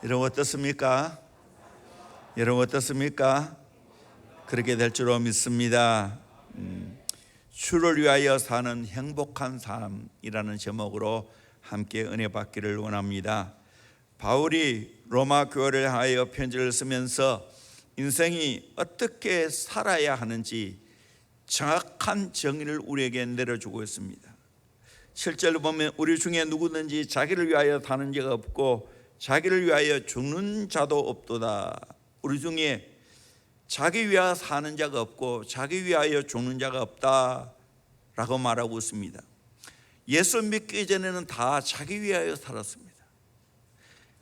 여러분 어떻습니까? 여러분 어떻습니까? 그렇게 될 줄로 믿습니다. 주를 위하여 사는 행복한 삶이라는 제목으로 함께 은혜 받기를 원합니다. 바울이 로마 교회를 하여 편지를 쓰면서 인생이 어떻게 살아야 하는지 정확한 정의를 우리에게 내려주고 있습니다. 실제로 보면 우리 중에 누구든지 자기를 위하여 사는 자가 없고 자기를 위하여 죽는 자도 없도다. 우리 중에 자기 위하여 사는 자가 없고 자기 위하여 죽는 자가 없다 라고 말하고 있습니다. 예수 믿기 전에는 다 자기 위하여 살았습니다.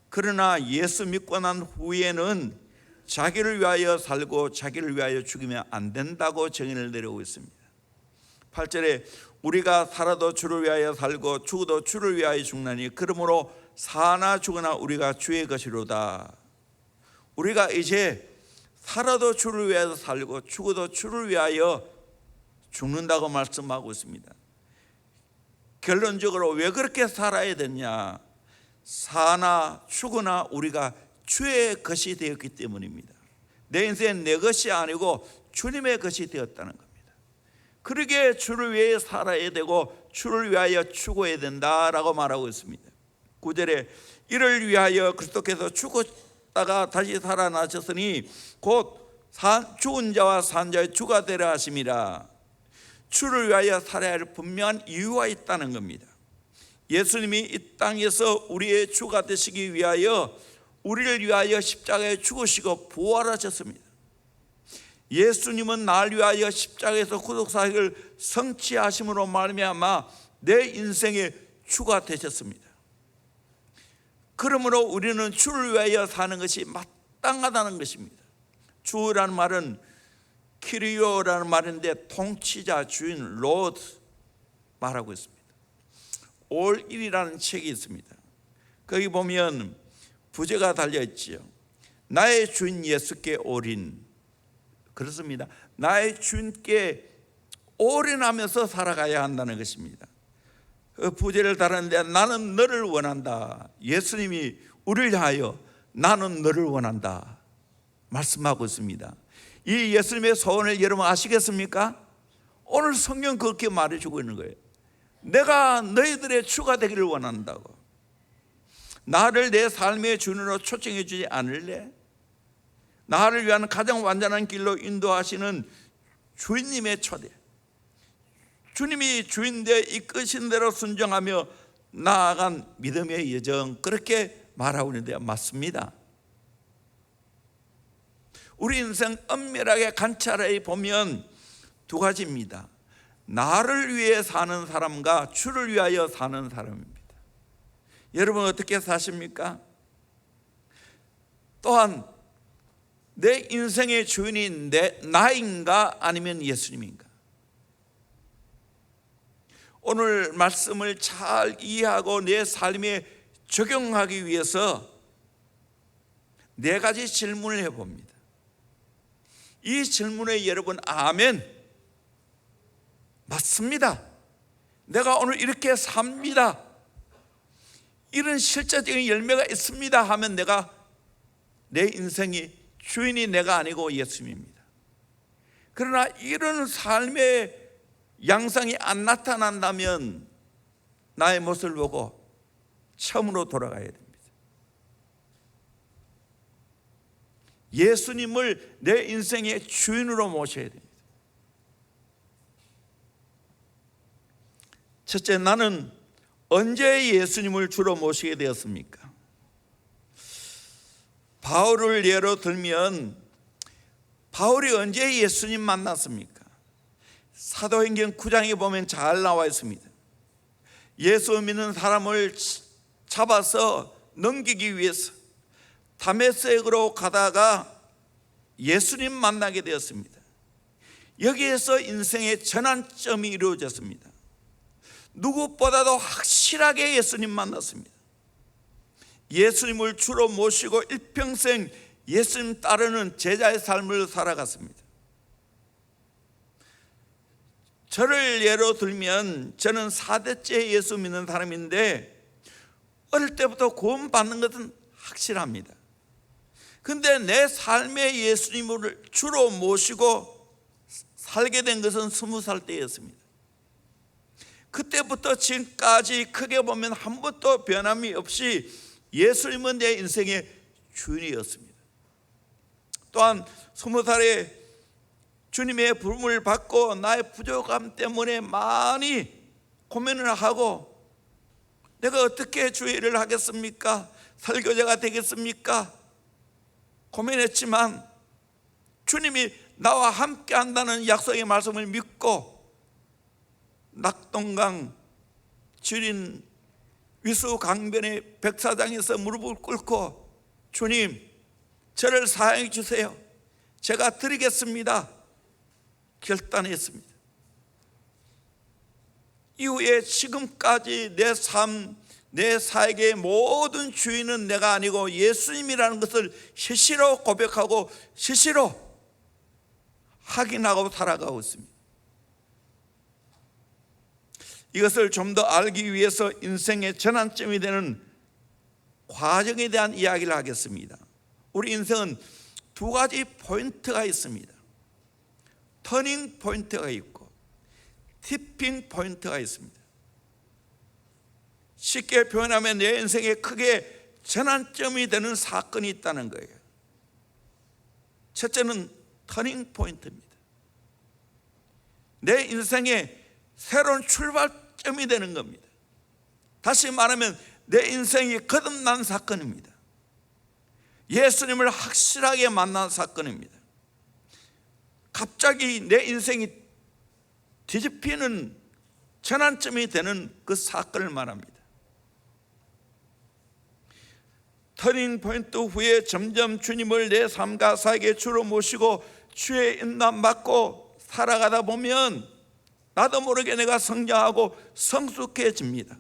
그러나 예수 믿고 난 후에는 자기를 위하여 살고 자기를 위하여 죽이면 안 된다고 정의를 내리고 있습니다. 8절에 우리가 살아도 주를 위하여 살고 죽어도 주를 위하여 죽나니 그러므로 사나 죽으나 우리가 주의 것이로다. 우리가 이제 살아도 주를 위하여 살고 죽어도 주를 위하여 죽는다고 말씀하고 있습니다. 결론적으로 왜 그렇게 살아야 되냐? 사나 죽으나 우리가 주의 것이 되었기 때문입니다. 내 인생은 내 것이 아니고 주님의 것이 되었다는 겁니다. 그러기에 주를 위해 살아야 되고 주를 위하여 죽어야 된다라고 말하고 있습니다. 9절에 이를 위하여 그리스도께서 죽었다가 다시 살아나셨으니 곧 죽은 자와 산 자의 주가 되라 하심이라. 주를 위하여 살아야 할 분명한 이유가 있다는 겁니다. 예수님이 이 땅에서 우리의 주가 되시기 위하여 우리를 위하여 십자가에 죽으시고 부활하셨습니다. 예수님은 나를 위하여 십자가에서 구속사역을 성취하심으로 말미암아 내 인생의 주가 되셨습니다. 그러므로 우리는 주를 위하여 사는 것이 마땅하다는 것입니다. 주라는 말은 키리오라는 말인데 통치자, 주인, 로드 말하고 있습니다. 올일이라는 책이 있습니다. 거기 보면 부제가 달려있지요. 나의 주인 예수께 올인. 그렇습니다. 나의 주인께 올인하면서 살아가야 한다는 것입니다. 그 부제를 달았는데 나는 너를 원한다. 예수님이 우리를 위하여 나는 너를 원한다 말씀하고 있습니다. 이 예수님의 소원을 여러분 아시겠습니까? 오늘 성경 그렇게 말해주고 있는 거예요. 내가 너희들의 주가 되기를 원한다고. 나를 내 삶의 주인으로 초청해 주지 않을래? 나를 위한 가장 완전한 길로 인도하시는 주인님의 초대, 주님이 주인데 이끄신 대로 순종하며 나아간 믿음의 여정, 그렇게 말하고 있는데 맞습니다. 우리 인생 엄밀하게 관찰해 보면 두 가지입니다. 나를 위해 사는 사람과 주를 위하여 사는 사람입니다. 여러분 어떻게 사십니까? 또한 내 인생의 주인이 나인가 아니면 예수님인가? 오늘 말씀을 잘 이해하고 내 삶에 적용하기 위해서 네 가지 질문을 해봅니다. 이 질문에 여러분 아멘, 맞습니다, 내가 오늘 이렇게 삽니다, 이런 실제적인 열매가 있습니다 하면 내가 내 인생이 주인이 내가 아니고 예수님입니다. 그러나 이런 삶의 양상이 안 나타난다면 나의 모습을 보고 처음으로 돌아가야 됩니다. 예수님을 내 인생의 주인으로 모셔야 됩니다. 첫째, 나는 언제 예수님을 주로 모시게 되었습니까? 바울을 예로 들면 바울이 언제 예수님 만났습니까? 사도행전 9장에 보면 잘 나와 있습니다. 예수 믿는 사람을 잡아서 넘기기 위해서 다메섹으로 가다가 예수님 만나게 되었습니다. 여기에서 인생의 전환점이 이루어졌습니다. 누구보다도 확실하게 예수님 만났습니다. 예수님을 주로 모시고 일평생 예수님 따르는 제자의 삶을 살아갔습니다. 저를 예로 들면 저는 4대째 예수 믿는 사람인데 어릴 때부터 구원받는 것은 확실합니다. 근데 내 삶에 예수님을 주로 모시고 살게 된 것은 20살 때였습니다. 그때부터 지금까지 크게 보면 한 번도 변함이 없이 예수님은 내 인생의 주인이었습니다. 또한 20살에 주님의 부름을 받고 나의 부족함 때문에 많이 고민을 하고, 내가 어떻게 주의 일을 하겠습니까? 설교자가 되겠습니까? 고민했지만 주님이 나와 함께 한다는 약속의 말씀을 믿고 낙동강 지린 위수 강변의 백사장에서 무릎을 꿇고 주님, 저를 사용해 주세요. 제가 드리겠습니다. 결단했습니다. 이후에 지금까지 내 삶, 내 사역의 모든 주인은 내가 아니고 예수님이라는 것을 실시로 고백하고 실시로 확인하고 살아가고 있습니다. 이것을 좀 더 알기 위해서 인생의 전환점이 되는 과정에 대한 이야기를 하겠습니다. 우리 인생은 두 가지 포인트가 있습니다. 터닝 포인트가 있고 티핑 포인트가 있습니다. 쉽게 표현하면 내 인생에 크게 전환점이 되는 사건이 있다는 거예요. 첫째는 터닝 포인트입니다. 내 인생에 새로운 출발점이 되는 겁니다. 다시 말하면 내 인생이 거듭난 사건입니다. 예수님을 확실하게 만난 사건입니다. 갑자기 내 인생이 뒤집히는 전환점이 되는 그 사건을 말합니다. 터닝 포인트 후에 점점 주님을 내 삶과 사역의 주로 모시고 주의 인도함 받고 살아가다 보면 나도 모르게 내가 성장하고 성숙해집니다.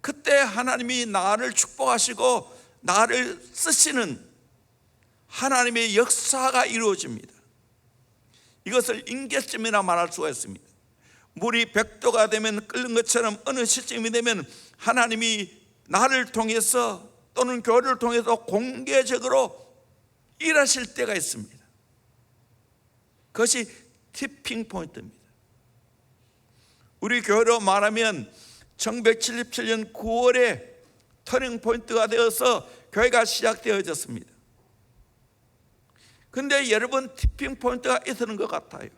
그때 하나님이 나를 축복하시고 나를 쓰시는 하나님의 역사가 이루어집니다. 이것을 임계점이라 말할 수가 있습니다. 물이 100도가 되면 끓는 것처럼 어느 시점이 되면 하나님이 나를 통해서 또는 교회를 통해서 공개적으로 일하실 때가 있습니다. 그것이 티핑 포인트입니다. 우리 교회로 말하면 1977년 9월에 터닝 포인트가 되어서 교회가 시작되어졌습니다. 그런데 여러분, 티핑 포인트가 있었는 것 같아요.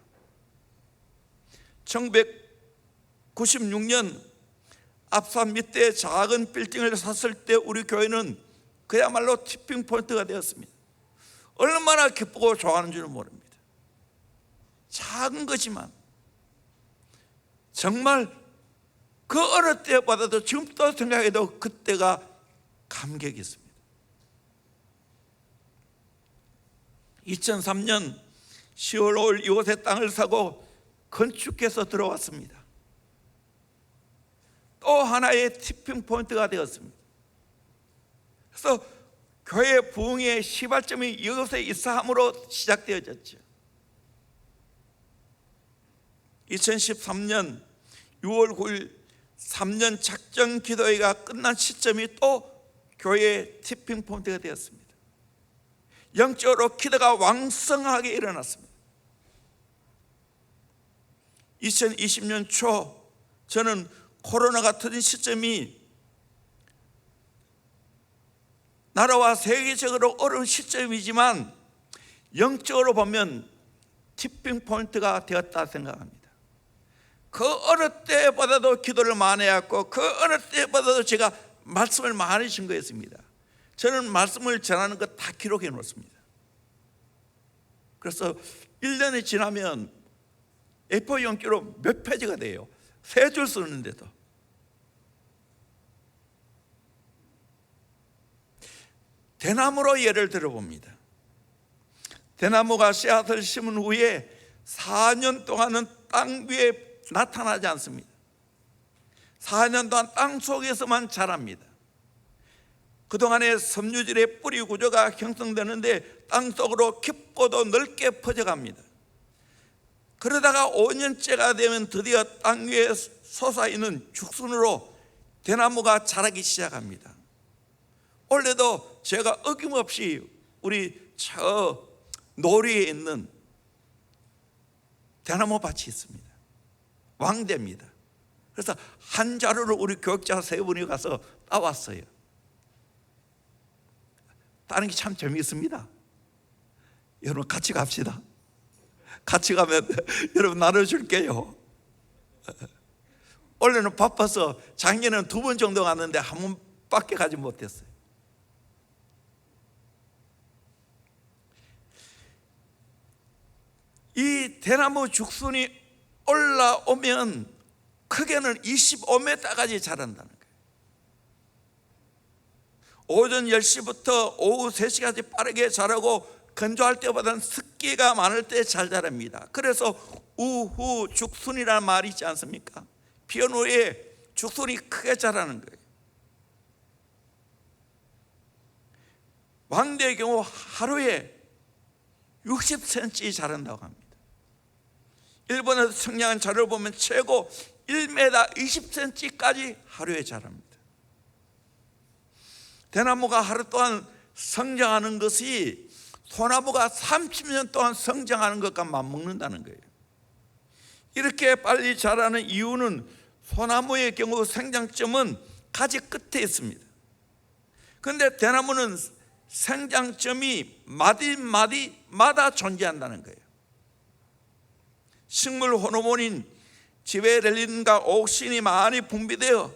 1996년 앞산 밑에 작은 빌딩을 샀을 때 우리 교회는 그야말로 티핑 포인트가 되었습니다. 얼마나 기쁘고 좋아하는 줄은 모릅니다. 작은 거지만 정말 그 어느 때보다도 지금도 생각해도 그때가 감격이 있습니다. 2003년 10월 5일 이곳에 땅을 사고 건축해서 들어왔습니다. 또 하나의 티핑 포인트가 되었습니다. 그래서 교회 부흥의 시발점이 이곳에 있어함으로 시작되어졌죠. 2013년 6월 9일 3년 작정 기도회가 끝난 시점이 또 교회의 티핑 포인트가 되었습니다. 영적으로 기도가 왕성하게 일어났습니다. 2020년 초 저는 코로나가 터진 시점이 나라와 세계적으로 어려운 시점이지만 영적으로 보면 티핑 포인트가 되었다 생각합니다. 그 어느 때보다도 기도를 많이 했고 그 어느 때보다도 제가 말씀을 많이 증거했습니다. 저는 말씀을 전하는 거 다 기록해 놓습니다. 그래서 1년이 지나면 A4 용기로 몇 페이지가 돼요. 3줄 쓰는데도. 대나무로 예를 들어봅니다. 대나무가 씨앗을 심은 후에 4년 동안은 땅 위에 나타나지 않습니다. 4년 동안 땅 속에서만 자랍니다. 그동안의 섬유질의 뿌리 구조가 형성되는데 땅속으로 깊고도 넓게 퍼져갑니다. 그러다가 5년째가 되면 드디어 땅 위에 솟아있는 죽순으로 대나무가 자라기 시작합니다. 원래도 제가 어김없이 우리 저 노리에 있는 대나무 밭이 있습니다. 왕대입니다. 그래서 한 자루를 우리 교육자 3분이 가서 따왔어요. 따는 게 참 재미있습니다. 여러분 같이 갑시다. 같이 가면 여러분 나눠줄게요. 원래는 바빠서 작년에는 2번 정도 갔는데 한 번밖에 가지 못했어요. 이 대나무 죽순이 올라오면 크게는 25m까지 자란다는 거예요. 오전 10시부터 오후 3시까지 빠르게 자라고 건조할 때보다는 습기가 많을 때 잘 자랍니다. 그래서 우후 죽순이라는 말이 있지 않습니까? 비 온 후에 죽순이 크게 자라는 거예요. 왕대의 경우 하루에 60cm 자란다고 합니다. 일본에서 성장한 자료를 보면 최고 1m 20cm까지 하루에 자랍니다. 대나무가 하루 동안 성장하는 것이 소나무가 30년 동안 성장하는 것과 맞먹는다는 거예요. 이렇게 빨리 자라는 이유는 소나무의 경우 생장점은 가지 끝에 있습니다. 그런데 대나무는 생장점이 마디마디마다 존재한다는 거예요. 식물 호르몬인 지베렐린과 옥신이 많이 분비되어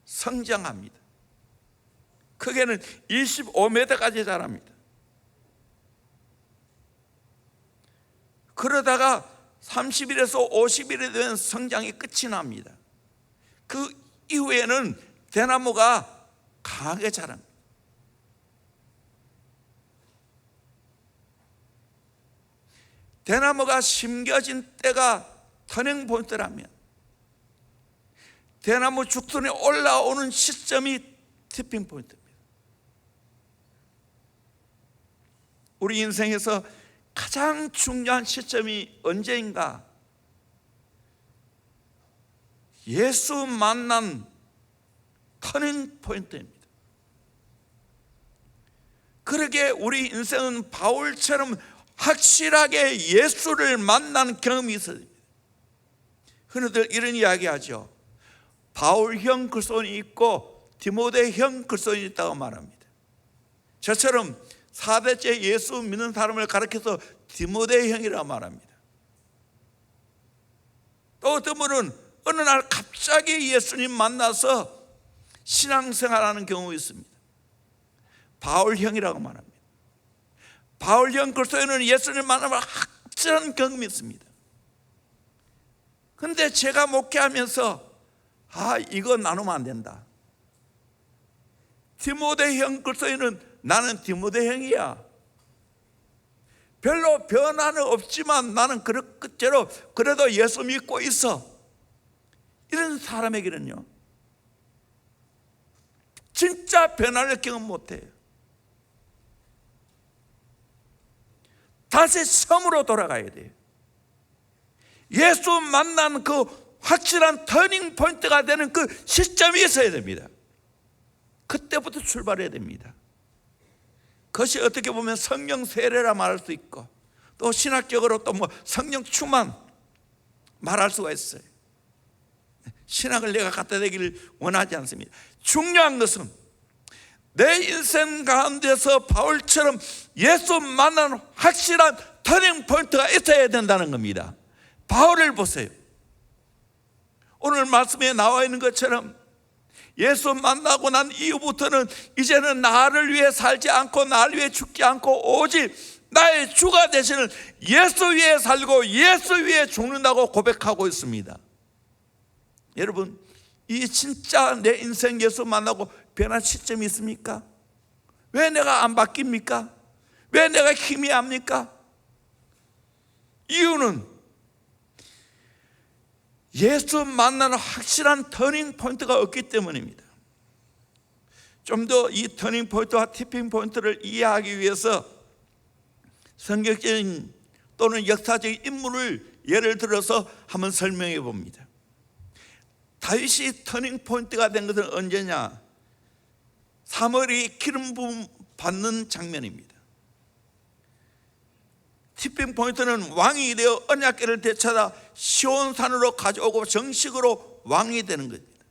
성장합니다. 크게는 25m까지 자랍니다. 그러다가 30일에서 50일에 되면 성장이 끝이 납니다. 그 이후에는 대나무가 강하게 자랍니다. 대나무가 심겨진 때가 터닝 포인트라면 대나무 죽순이 올라오는 시점이 티핑 포인트입니다. 우리 인생에서 가장 중요한 시점이 언제인가? 예수 만난 터닝 포인트입니다. 그러게 우리 인생은 바울처럼 확실하게 예수를 만난 경험이 있어야 됩니다. 흔히들 이런 이야기하죠. 바울형 그리스도인이 있고 디모데형 그리스도인이 있다고 말합니다. 저처럼 4대째 예수 믿는 사람을 가르쳐서 디모데형이라고 말합니다. 또 어떤 분은 어느 날 갑자기 예수님 만나서 신앙생활하는 경우가 있습니다. 바울형이라고 말합니다. 바울형 그리스도인은 예수님 만나면 확실한 경험이 있습니다. 그런데 제가 목회하면서 이거 나누면 안 된다. 디모데형 그리스도인은 나는 디모데형이야. 별로 변화는 없지만 나는 그대로 그래도 예수 믿고 있어. 이런 사람에게는요 진짜 변화를 경험 못해요. 다시 섬으로 돌아가야 돼요. 예수 만난 그 확실한 터닝 포인트가 되는 그 시점이 있어야 됩니다. 그때부터 출발해야 됩니다. 그것이 어떻게 보면 성령 세례라 말할 수 있고 또 신학적으로 또 성령 충만 말할 수가 있어요. 신학을 내가 갖다 대기를 원하지 않습니다. 중요한 것은 내 인생 가운데서 바울처럼 예수 만난 확실한 터닝 포인트가 있어야 된다는 겁니다. 바울을 보세요. 오늘 말씀에 나와 있는 것처럼 예수 만나고 난 이후부터는 이제는 나를 위해 살지 않고 나를 위해 죽지 않고 오직 나의 주가 되시는 예수 위에 살고 예수 위에 죽는다고 고백하고 있습니다. 여러분, 이 진짜 내 인생 예수 만나고 변한 시점이 있습니까? 왜 내가 안 바뀝니까? 왜 내가 희미합니까? 이유는 예수 만나는 확실한 터닝 포인트가 없기 때문입니다. 좀 더 이 터닝 포인트와 티핑 포인트를 이해하기 위해서 성경적인 또는 역사적인 인물을 예를 들어서 한번 설명해 봅니다. 다윗이 터닝 포인트가 된 것은 언제냐? 사무엘이 기름 부음 받는 장면입니다. 티핑 포인트는 왕이 되어 언약궤를 되찾아 시온산으로 가져오고 정식으로 왕이 되는 겁니다.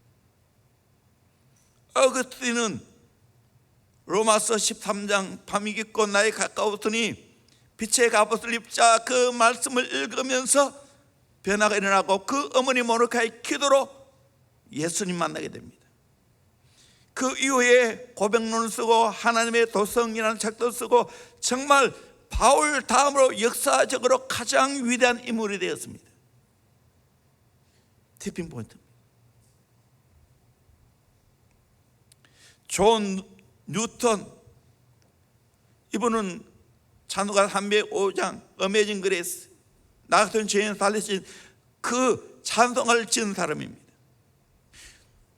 어거스틴은 로마서 13장 밤이 깊고 나이 가까웠으니 빛의 갑옷을 입자 그 말씀을 읽으면서 변화가 일어나고 그 어머니 모르카의 기도로 예수님 만나게 됩니다. 그 이후에 고백론을 쓰고 하나님의 도성이라는 책도 쓰고 정말 바울 다음으로 역사적으로 가장 위대한 인물이 되었습니다. 티핑 포인트. 존 뉴턴, 이분은 찬송가 305장 어메이징 그레이스, 나 같은 죄인 살리신 그 찬송가를 지은 사람입니다.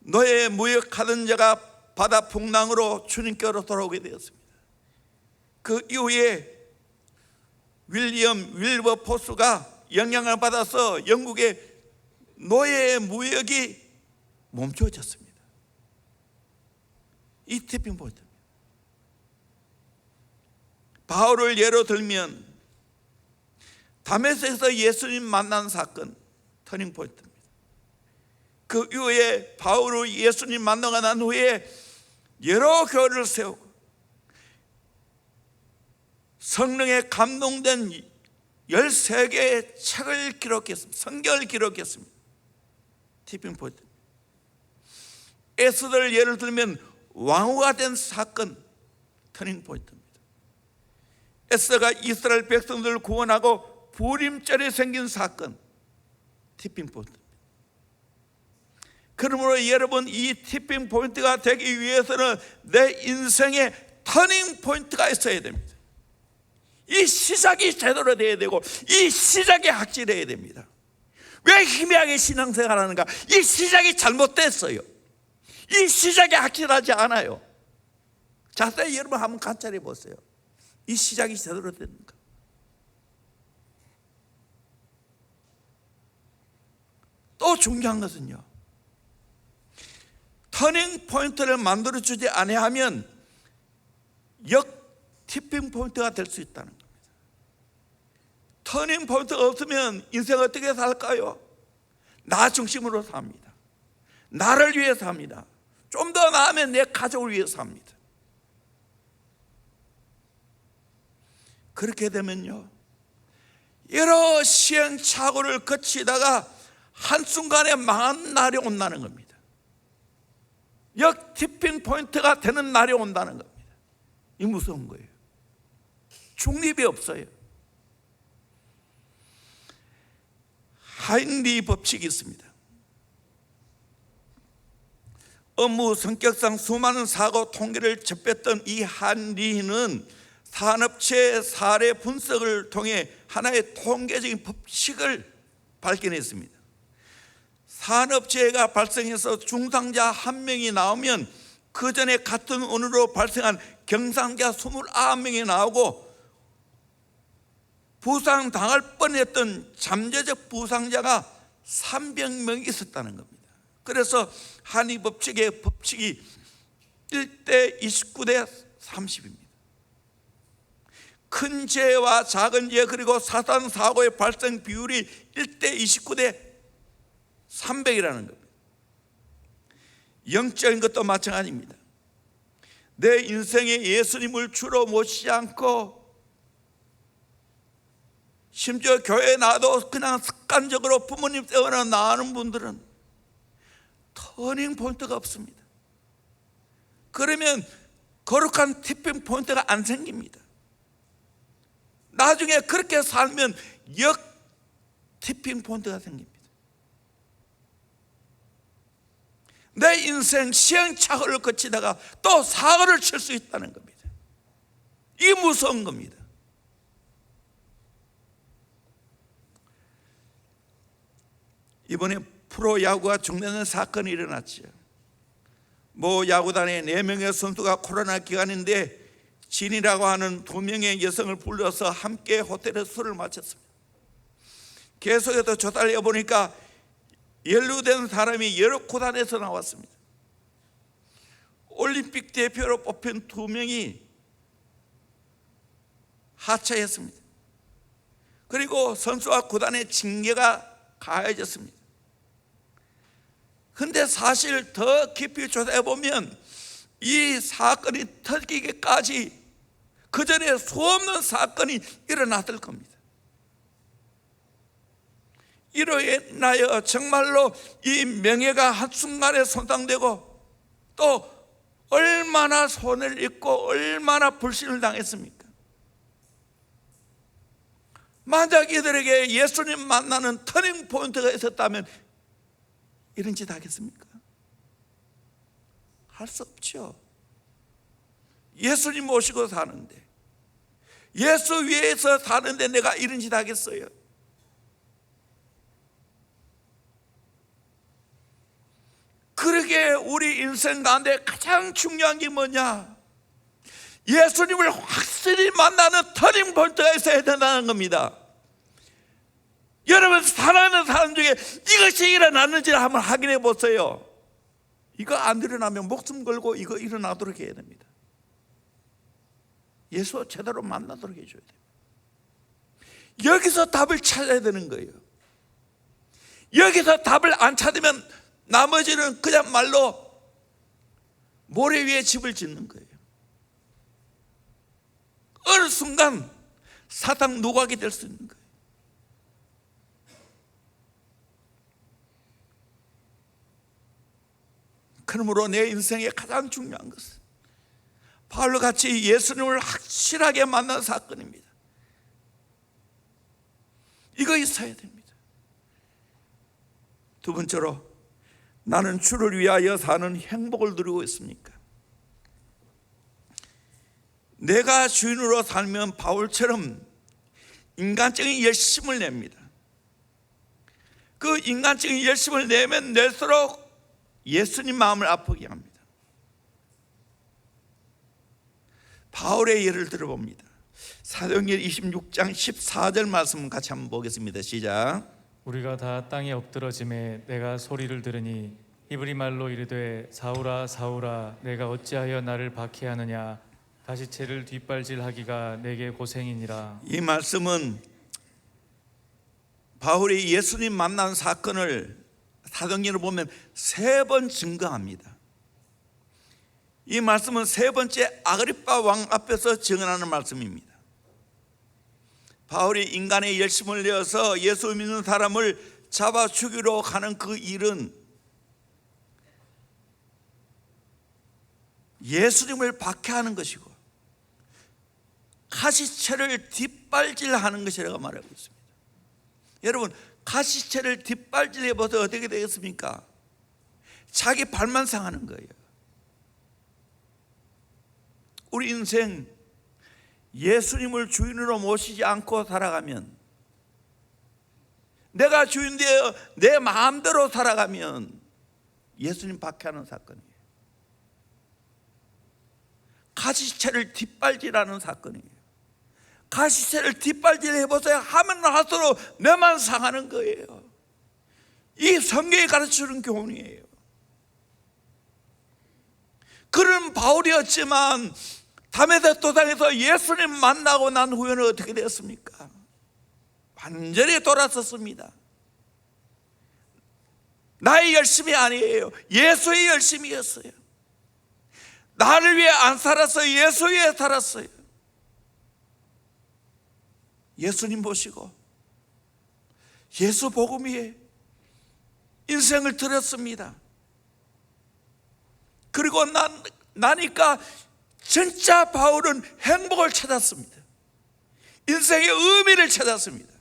노예 무역하던 자가 바다 풍랑으로 주님께로 돌아오게 되었습니다. 그 이후에 윌리엄 윌버포스가 영향을 받아서 영국의 노예 무역이 멈춰졌습니다. 이 티핑 포인트입니다. 바울을 예로 들면 다메섹에서 예수님 만난 사건, 터닝 포인트입니다. 그 이후에 바울을 예수님 만나고 난 후에 여러 교회를 세우고 성령에 감동된 13개의 책을 기록했습니다. 성경을 기록했습니다. 티핑 포인트. 에스더를 예를 들면 왕후가 된 사건, 터닝 포인트입니다. 에스더가 이스라엘 백성들을 구원하고 부림절이 생긴 사건, 티핑 포인트. 그러므로 여러분, 이 티핑 포인트가 되기 위해서는 내 인생에 터닝 포인트가 있어야 됩니다. 이 시작이 제대로 돼야 되고 이 시작이 확실해야 됩니다. 왜 희미하게 신앙생활 하는가? 이 시작이 잘못됐어요. 이 시작이 확실하지 않아요. 자세히 여러분 한번 관찰해 보세요. 이 시작이 제대로 됐는가? 또 중요한 것은요, 터닝 포인트를 만들어주지 아니하면 티핑 포인트가 될 수 있다는 겁니다. 터닝 포인트가 없으면 인생 어떻게 살까요? 나 중심으로 삽니다. 나를 위해 삽니다. 좀 더 나으면 내 가족을 위해 삽니다. 그렇게 되면요, 여러 시행착오를 거치다가 한순간에 망한 날이 온다는 겁니다. 티핑 포인트가 되는 날이 온다는 겁니다. 이 무서운 거예요. 중립이 없어요. 하인리 법칙이 있습니다. 업무 성격상 수많은 사고 통계를 접했던 이 하인리는 산업체 사례 분석을 통해 하나의 통계적인 법칙을 발견했습니다. 산업재해가 발생해서 중상자 1명이 나오면 그 전에 같은 운으로 발생한 경상자 29명이 나오고 부상당할 뻔했던 잠재적 부상자가 300명이 있었다는 겁니다. 그래서 한의 법칙의 법칙이 1대 29대 30입니다. 큰 죄와 작은 죄 그리고 사단 사고의 발생 비율이 1대 29대 300이라는 겁니다. 영적인 것도 마찬가지입니다. 내 인생에 예수님을 주로 모시지 않고 심지어 교회에 나도 그냥 습관적으로 부모님 때문에 나가는 분들은 터닝 포인트가 없습니다. 그러면 거룩한 티핑 포인트가 안 생깁니다. 나중에 그렇게 살면 티핑 포인트가 생깁니다. 내 인생 시행착오를 거치다가 또 사고를 칠 수 있다는 겁니다. 이게 무서운 겁니다. 이번에 프로야구가 중단된 사건이 일어났죠. 모 야구단의 4명의 선수가 코로나 기간인데 진이라고 하는 2명의 여성을 불러서 함께 호텔에서 술을 마셨습니다. 계속해서 조사를 해보니까 연루된 사람이 여러 구단에서 나왔습니다. 올림픽 대표로 뽑힌 2명이 하차했습니다. 그리고 선수와 구단의 징계가 가해졌습니다. 그런데 사실 더 깊이 조사해 보면 이 사건이 터지기까지 그 전에 수없는 사건이 일어났을 겁니다. 이로 인하여 정말로 이 명예가 한순간에 손상되고 또 얼마나 손해를 입고 얼마나 불신을 당했습니까? 만약 이들에게 예수님 만나는 터닝 포인트가 있었다면 이런 짓 하겠습니까? 할 수 없죠. 예수님 모시고 사는데, 예수 위에서 사는데 내가 이런 짓 하겠어요? 그러게 우리 인생 가운데 가장 중요한 게 뭐냐? 예수님을 확실히 만나는 터닝 포인트가 있어야 된다는 겁니다. 여러분, 사랑하는 사람 중에 이것이 일어났는지를 한번 확인해 보세요. 이거 안 일어나면 목숨 걸고 이거 일어나도록 해야 됩니다. 예수 제대로 만나도록 해줘야 돼요. 여기서 답을 찾아야 되는 거예요. 여기서 답을 안 찾으면 나머지는 그냥 말로 모래 위에 집을 짓는 거예요. 어느 순간 사탕 노각이 될 수 있는 거예요. 그러므로 내 인생에 가장 중요한 것은 바울과 같이 예수님을 확실하게 만난 사건입니다. 이거 있어야 됩니다. 두 번째로, 나는 주를 위하여 사는 행복을 누리고 있습니까? 내가 주인으로 살면 바울처럼 인간적인 열심을 냅니다. 그 인간적인 열심을 내면 낼수록 예수님 마음을 아프게 합니다. 바울의 예를 들어봅니다. 사도행전 26장 14절 말씀 같이 한번 보겠습니다. 시작. 우리가 다 땅에 엎드러짐에 내가 소리를 들으니 히브리 말로 이르되 사울아 사울아 내가 어찌하여 나를 박해하느냐 가시체를 뒷발질하기가 내게 고생이니라. 이 말씀은 바울이 예수님 만난 사건을 사도행전을 보면 3번 증거합니다. 이 말씀은 3번째 아그리빠 왕 앞에서 증언하는 말씀입니다. 바울이 인간의 열심을 내어서 예수 믿는 사람을 잡아 죽이러 가는 그 일은 예수님을 박해하는 것이고 가시체를 뒷발질하는 것이라고 말하고 있습니다. 여러분, 가시체를 뒷발질해 보세요. 어떻게 되겠습니까? 자기 발만 상하는 거예요. 우리 인생 예수님을 주인으로 모시지 않고 살아가면, 내가 주인되어 내 마음대로 살아가면 예수님 박해하는 사건이에요. 가시체를 뒷발질하는 사건이에요. 가시체를 뒷발질 해보세요. 하면 할수록 내만 상하는 거예요. 이 성경이 가르쳐주는 교훈이에요. 그런 바울이었지만 다메섹 도상에서 예수님 만나고 난 후에는 어떻게 되었습니까? 완전히 돌아섰습니다. 나의 열심이 아니에요. 예수의 열심이었어요. 나를 위해 안 살았어요. 예수 위해 살았어요. 예수님 보시고 예수 복음 위에 인생을 들었습니다. 그리고 나니까 진짜 바울은 행복을 찾았습니다. 인생의 의미를 찾았습니다.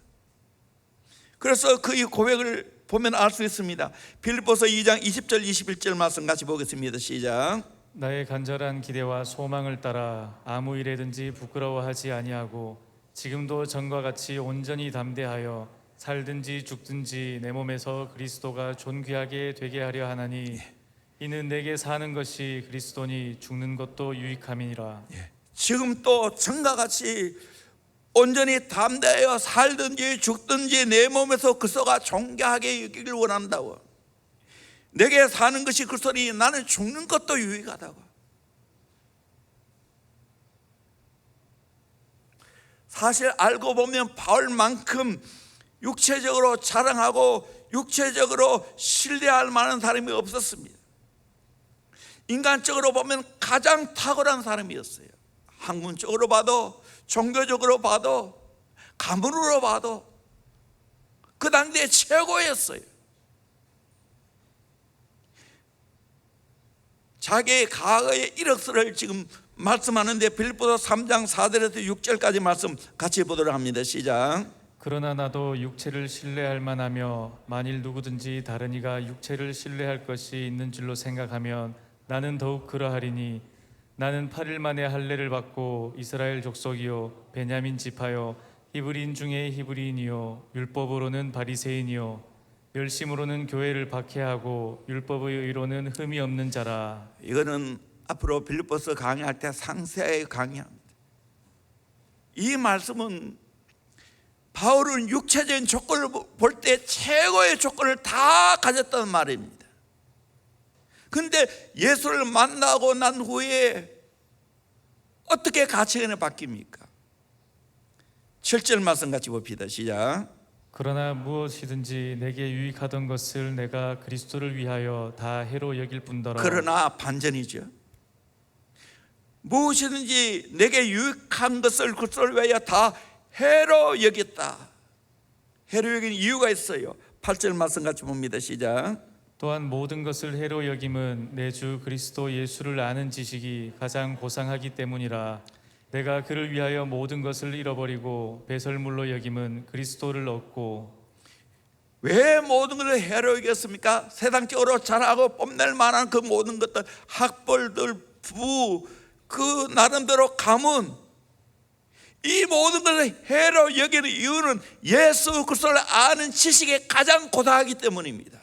그래서 그의 고백을 보면 알 수 있습니다. 빌립보서 2장 20절 21절 말씀 같이 보겠습니다. 시작. 나의 간절한 기대와 소망을 따라 아무 일에든지 부끄러워하지 아니하고 지금도 전과 같이 온전히 담대하여 살든지 죽든지 내 몸에서 그리스도가 존귀하게 되게 하려 하나니 이는 내게 사는 것이 그리스도니 죽는 것도 유익함이니라. 지금 또 전과 같이 온전히 담대하여 살든지 죽든지 내 몸에서 그리스도가 존귀하게 여기길 원한다고. 내게 사는 것이 그리스도니 나는 죽는 것도 유익하다고. 사실 알고 보면 바울만큼 육체적으로 자랑하고 육체적으로 신뢰할 만한 사람이 없었습니다. 인간적으로 보면 가장 탁월한 사람이었어요. 학문적으로 봐도, 종교적으로 봐도, 가문으로 봐도 그 당대의 최고였어요. 자기의 과거의 이력서를 지금 말씀하는데 빌립보서 3장 4절에서 6절까지 말씀 같이 보도록 합니다. 시작. 그러나 나도 육체를 신뢰할 만하며 만일 누구든지 다른 이가 육체를 신뢰할 것이 있는 줄로 생각하면 나는 더욱 그러하리니 나는 8일 만에 할례를 받고 이스라엘 족속이요 베냐민 지파요 히브리인 중에 히브리인이요 율법으로는 바리새인이요 열심으로는 교회를 박해하고 율법의 의로는 흠이 없는 자라. 이거는 앞으로 빌립보서 강의할 때 상세하게 강의합니다. 이 말씀은 바울은 육체적인 조건을 볼 때 최고의 조건을 다 가졌다는 말입니다. 그런데 예수를 만나고 난 후에 어떻게 가치관이 바뀝니까? 7절 말씀 같이 봅시다. 시작. 그러나 무엇이든지 내게 유익하던 것을 내가 그리스도를 위하여 다 해로 여길 뿐더러. 그러나 반전이죠. 무엇이든지 내게 유익한 것을 그리스도를 위하여 다 해로 여겼다. 해로 여긴 이유가 있어요. 8절 말씀 같이 봅니다. 시작. 또한 모든 것을 해로 여김은 내 주 그리스도 예수를 아는 지식이 가장 고상하기 때문이라. 내가 그를 위하여 모든 것을 잃어버리고 배설물로 여김은 그리스도를 얻고. 왜 모든 것을 해로 여겼습니까? 세상적으로 잘하고 뽐낼 만한 그 모든 것들, 학벌들, 부, 그 나름대로 가문, 이 모든 것을 해로 여기는 이유는 예수 그리스도를 아는 지식이 가장 고상하기 때문입니다.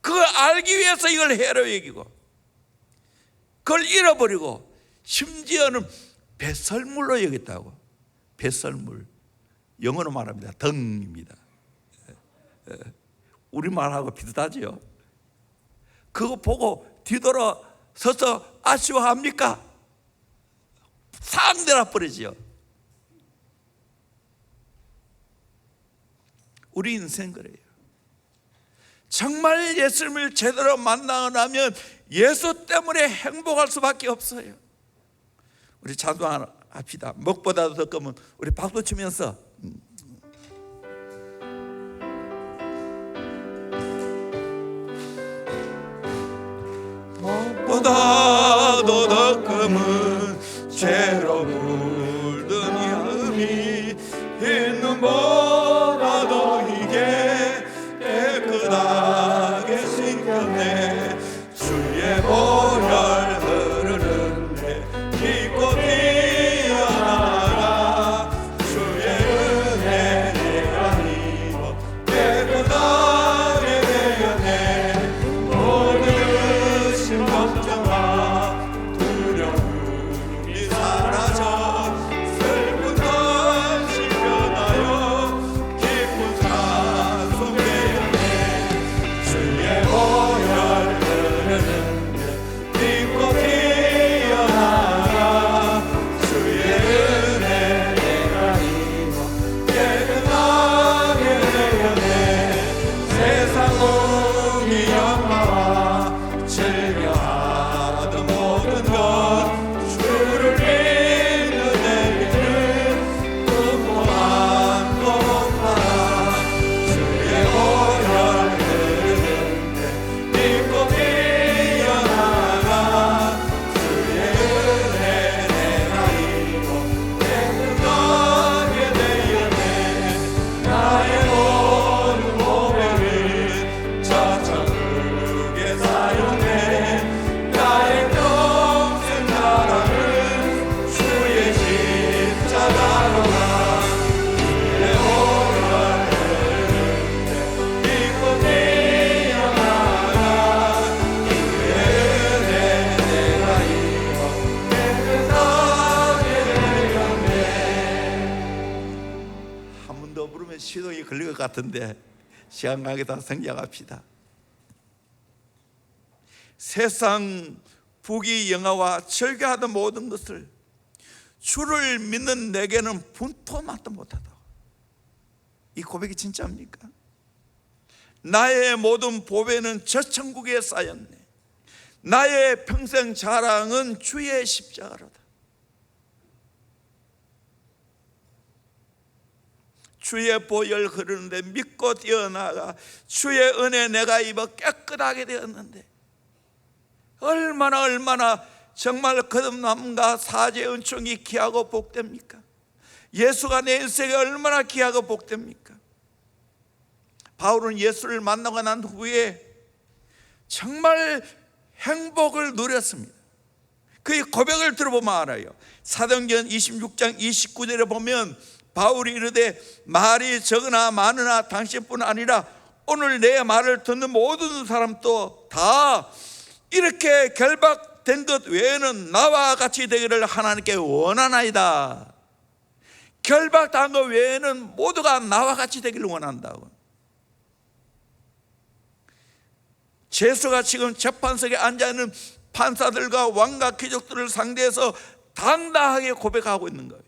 그걸 알기 위해서 이걸 해로 여기고, 그걸 잃어버리고, 심지어는 배설물로 여겼다고. 배설물, 영어로 말합니다. 덩입니다. 우리말하고 비슷하지요. 그거 보고 뒤돌아 서서 아쉬워합니까? 상대라 버리지요. 우리 인생 그래요. 정말 예수님을 제대로 만나고 나면 예수 때문에 행복할 수밖에 없어요. 우리 찬송합시다. 먹보다도 더 크면 우리 박수 치면서 먹보다도 더 크면 죄로 물든 이 흰눈보다도 이게 깨끗하게 씻겼네. 주의 보혈 흐르는데 깊고 뛰어나가. 주의 은혜 내가 입어 깨끗하게 되었네. 모든 의심 걱정과 두려움이 사라져 슬픈 것이 변하여 기쁜 찬송 되었네. 주의 보혈 흐르는데 깊고 뛰어나가. 주의 은혜 내가 입어 깨끗하게 되었네. 세상 공의 영화와 즐겨하던 모든 것 주를 믿는 내게는 꿈꾸만도 못하나. 주의 보혈 흐르는데 깊고 뛰어나가. 주의 은혜 내가 입어 깨끗하게 되었네. 나의 모든 고백을 저천국에 사용해. 나의 평생 나라는 주의 십자가로가. 주의 보혈 흐르는데 깊고 뛰어나가. 주의 은혜 내가 입어 깨끗하게 되었네. 한 번 더 부르면 시동이 걸릴 것 같은데 시간 가게다 생략합시다. 세상 부귀 영화와 즐겨하던 모든 것을 주를 믿는 내게는 분토만도 못하다. 이 고백이 진짜입니까? 나의 모든 보배는 저 천국에 쌓였네. 나의 평생 자랑은 주의 십자가로다. 주의 보혈 흐르는데 믿고 뛰어나가 주의 은혜 내가 입어 깨끗하게 되었는데, 얼마나 정말 거듭남과 사죄의 은총이 귀하고 복됩니까? 예수가 내 인생에 얼마나 귀하고 복됩니까? 바울은 예수를 만나고 난 후에 정말 행복을 누렸습니다. 그의 고백을 들어보면 알아요. 사도행전 26장 29절에 보면 바울이 이르되 말이 적으나 많으나 당신뿐 아니라 오늘 내 말을 듣는 모든 사람도 다 이렇게 결박된 것 외에는 나와 같이 되기를 하나님께 원하나이다. 결박당한 것 외에는 모두가 나와 같이 되기를 원한다고. 제수가 지금 재판석에 앉아있는 판사들과 왕과 귀족들을 상대해서 당당하게 고백하고 있는 거예요.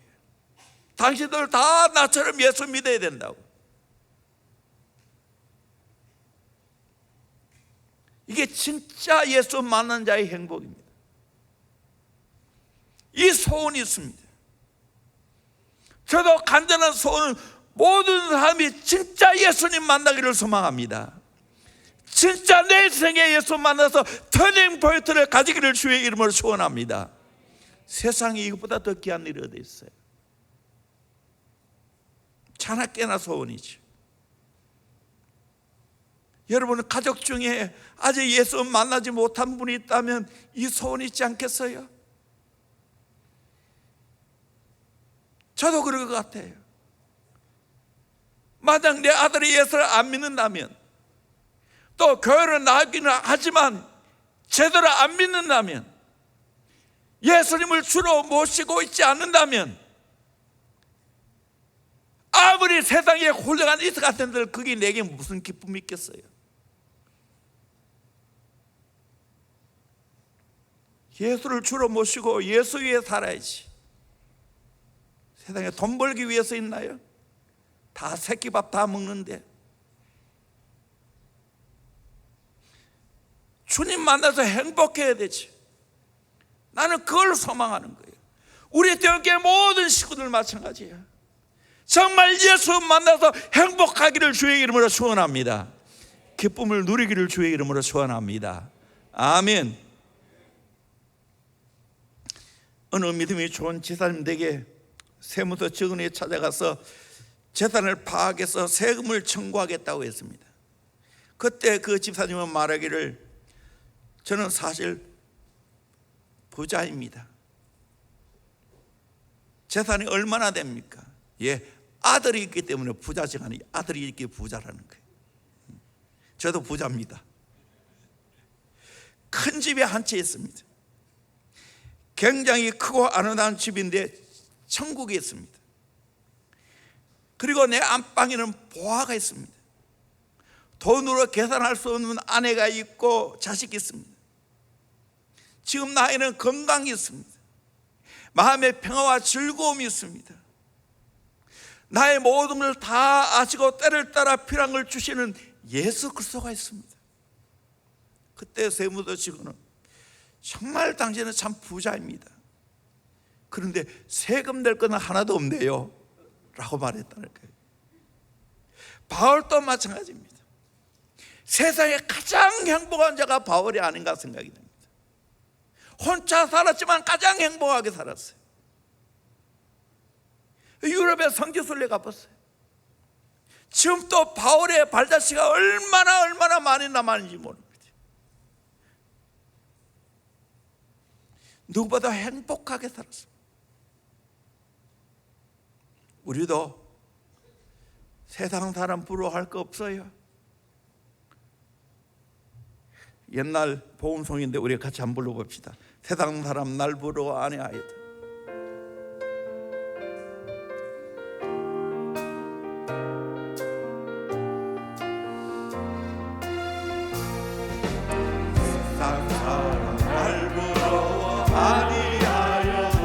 당신들 다 나처럼 예수 믿어야 된다고. 이게 진짜 예수 만난 자의 행복입니다. 이 소원이 있습니다. 저도 간절한 소원은 모든 사람이 진짜 예수님 만나기를 소망합니다. 진짜 내 생에 예수 만나서 터닝 포인트를 가지기를 주의 이름으로 소원합니다. 세상에 이것보다 더 귀한 일이 어디 있어요? 자나깨나 소원이죠. 여러분 가족 중에 아직 예수 만나지 못한 분이 있다면 이 소원이 있지 않겠어요? 저도 그럴 것 같아요. 만약 내 아들이 예수를 안 믿는다면, 또 교회를 나가기는 하지만 제대로 안 믿는다면, 예수님을 주로 모시고 있지 않는다면, 아무리 세상에 훌륭한 이스 같은 들 그게 내게 무슨 기쁨이 있겠어요? 예수를 주로 모시고 예수 위에 살아야지. 세상에 돈 벌기 위해서 있나요? 다 새끼밥 다 먹는데. 주님 만나서 행복해야 되지. 나는 그걸 소망하는 거예요. 우리 교회 모든 식구들 마찬가지야. 정말 예수 만나서 행복하기를 주의 이름으로 소원합니다. 기쁨을 누리기를 주의 이름으로 소원합니다. 아멘. 어느 믿음이 좋은 지사님 댁에 세무서 직원이 찾아가서 재산을 파악해서 세금을 청구하겠다고 했습니다. 그때 그 집사님은 말하기를, 저는 사실 부자입니다. 재산이 얼마나 됩니까? 예, 아들이 있기 때문에 부자지가 아니고 아들이 있기 부자라는 거예요. 저도 부자입니다. 큰 집에 한 채 있습니다. 굉장히 크고 아름다운 집인데 천국에 있습니다. 그리고 내 안방에는 보화가 있습니다. 돈으로 계산할 수 없는 아내가 있고 자식이 있습니다. 지금 나이는 건강이 있습니다. 마음의 평화와 즐거움이 있습니다. 나의 모든 걸 다 아시고 때를 따라 필요한 걸 주시는 예수 그리스도가 있습니다. 그때 세무서 직원은, 정말 당신은 참 부자입니다. 그런데 세금 낼 건 하나도 없네요 라고 말했다는 거예요. 바울도 마찬가지입니다. 세상에 가장 행복한 자가 바울이 아닌가 생각이 됩니다. 혼자 살았지만 가장 행복하게 살았어요. 유럽에 성지순례 가봤어요. 지금 또 바울의 발자취가 얼마나 많이 남았는지 모릅니다. 누구보다 행복하게 살았어요. 우리도 세상 사람 부러워할 거 없어요. 옛날 보험송인데 우리 같이 한번 불러봅시다. 세상 사람 날 부러워 아니하여도. 세상 사람 날 부러워 아니하여도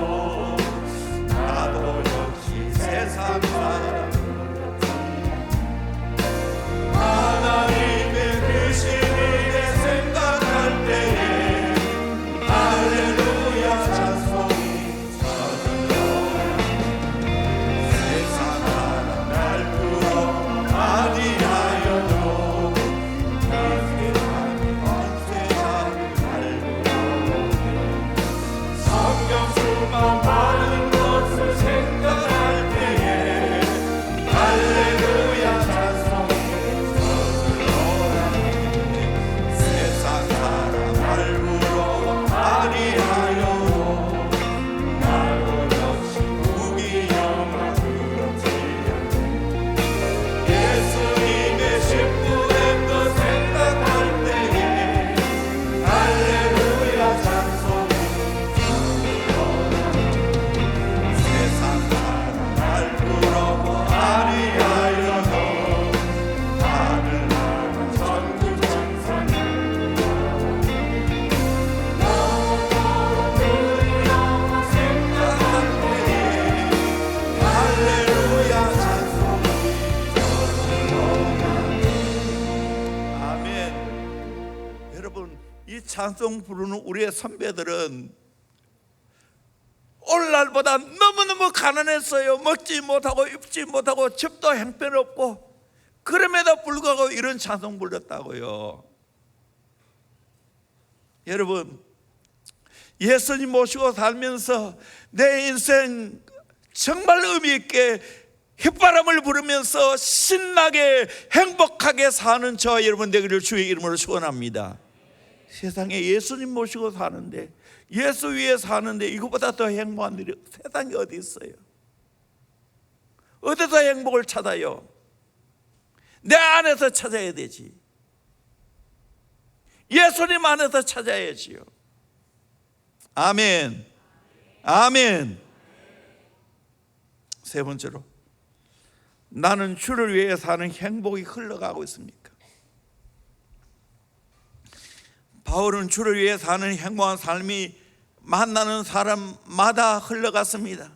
찬송 부르는 우리의 선배들은 오늘날보다 너무너무 가난했어요. 먹지 못하고 입지 못하고 집도 형편없고, 그럼에도 불구하고 이런 찬송 불렀다고요. 여러분, 예수님 모시고 살면서 내 인생 정말 의미 있게 휘바람을 부르면서 신나게 행복하게 사는 저와 여러분 되기를 주의 이름으로 축원합니다. 세상에 예수님 모시고 사는데, 예수 위에 사는데 이것보다 더 행복한 일이 세상에 어디 있어요? 어디서 행복을 찾아요? 내 안에서 찾아야 되지. 예수님 안에서 찾아야지요. 아멘. 아멘. 세 번째로, 나는 주를 위해 사는 행복이 흘러가고 있습니까? 바울은 주를 위해 사는 행복한 삶이 만나는 사람마다 흘러갔습니다.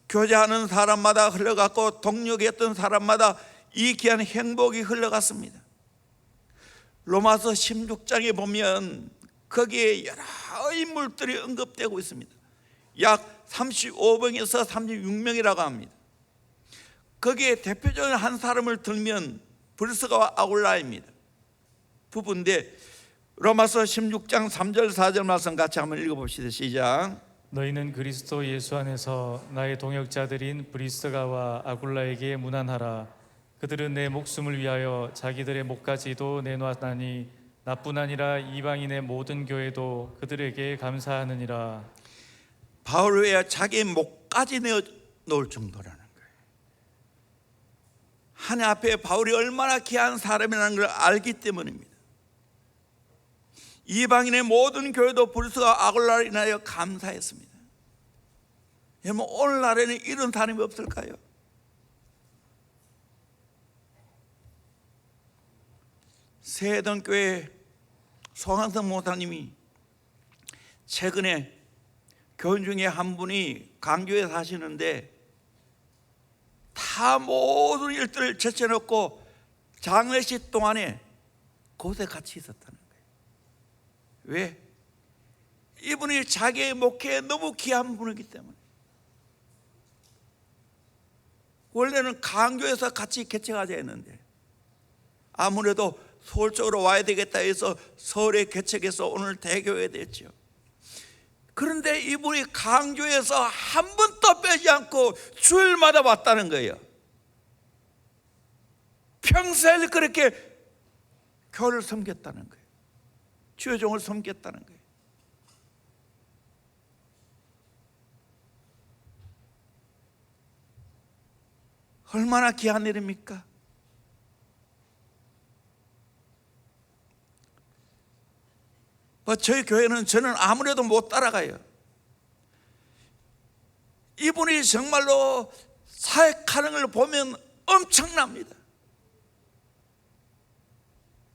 교제하는 사람마다 흘러갔고, 동력했던 사람마다 이 귀한 행복이 흘러갔습니다. 로마서 16장에 보면 거기에 여러 인물들이 언급되고 있습니다. 약 35명에서 36명이라고 합니다. 거기에 대표적인 한 사람을 들면 브리스가와 아굴라입니다. 부부인데, 로마서 16장 3절 4절 말씀 같이 한번 읽어봅시다. 시작. 너희는 그리스도 예수 안에서 나의 동역자들인 브리스가와 아굴라에게 문안하라. 그들은 내 목숨을 위하여 자기들의 목까지도 내놓았나니 나뿐 아니라 이방인의 모든 교회도 그들에게 감사하느니라. 바울 외에 자기 목까지 내놓을 정도라는 거예요. 하나님 앞에 바울이 얼마나 귀한 사람이라는 걸 알기 때문입니다. 이방인의 모든 교회도 브리스가 아굴라를 인하여 감사했습니다. 여러분, 오늘날에는 이런 사람이 없을까요? 세동교회 송한성 목사님이 최근에 교인 중에 한 분이 강주에 사시는데 다 모든 일들을 제쳐놓고 장례식 동안에 그곳에 같이 있었다는 거예요. 왜? 이분이 자기의 목회에 너무 귀한 분이기 때문에. 원래는 강주에서 같이 개척하자 했는데 아무래도 서울 쪽으로 와야 되겠다 해서 서울에 개척해서 오늘 대교회 됐죠. 그런데 이분이 강주에서 한 번도 빼지 않고 주일마다 왔다는 거예요. 평생 그렇게 교회를 섬겼다는 거예요. 주의 종을 섬겼다는 거예요. 얼마나 귀한 일입니까? 저희 교회는 저는 아무래도 못 따라가요. 이분이 정말로 사역하는 걸 보면 엄청납니다.